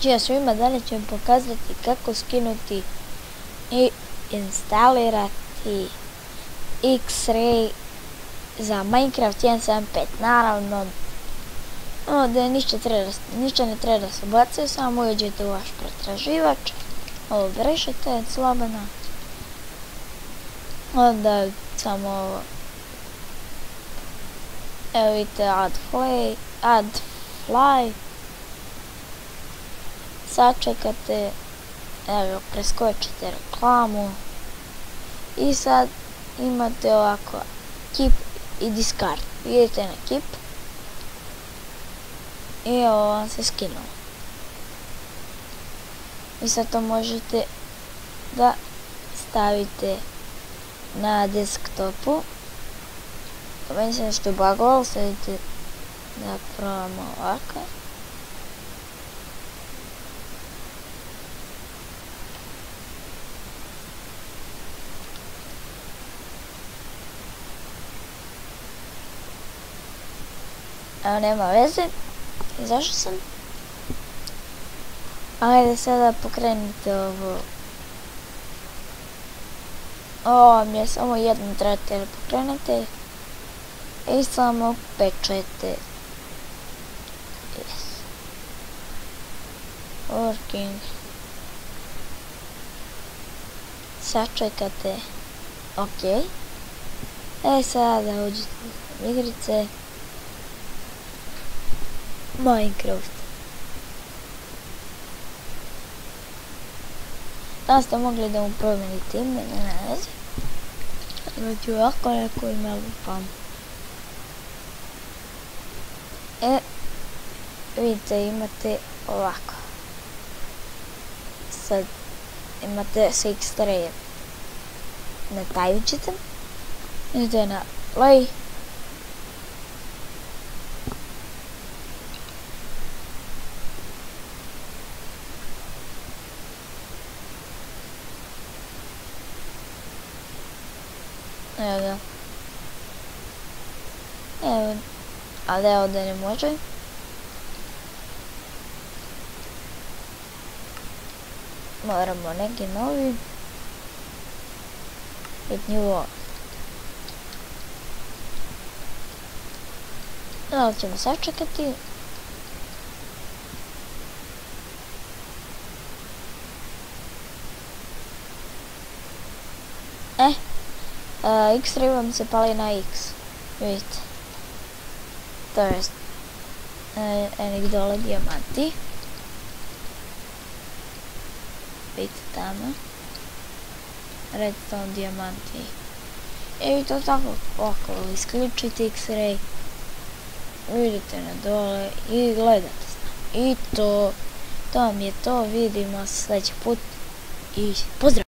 Ćao svima, danas ću vam pokazati kako skinuti i instalirati X-Ray za Minecraft 1.7.5. Naravno, ovdje ništa ne treba da se ubacuje, samo uđete u vaš pretraživač, ovo brišete, slobodno, onda samo ovo, evo vidite add fly, sačekate, evo preskočite reklamu i sad imate ovako keep i discard, idete na keep i evo vam se skinulo i sad to možete da stavite na desktopu. Meni se nešto bagovalo, sad idete da probamo ovako. Evo, nema veze, izašao sam. Ajde sada pokrenite ovo. Ovo vam je samo jedno trebate da pokrenete i samo pečete. Yes. Working. Sačekate. Ok. Sada uđete u igrice. Minecraft. Da ste mogli da mu promenite ime, ne veze. Sada ću ovako neko ime lupam. Vidite, imate ovako. Sad imate sa X-Rayem. Na taj ćete. Idete na play. Evo ga. Evo, ali evo da ne može. Moramo neki novi. 5 nivoa. Evo ćemo sačekati. X-Ray vam se pali na X, vidite, to jest enik dole dijamanti, vidite tamo, redstone dijamanti, i to tako, ovako isključite X-Ray, vidite na dole i gledate i to vam je to, vidimo se sljedeći put i pozdrav!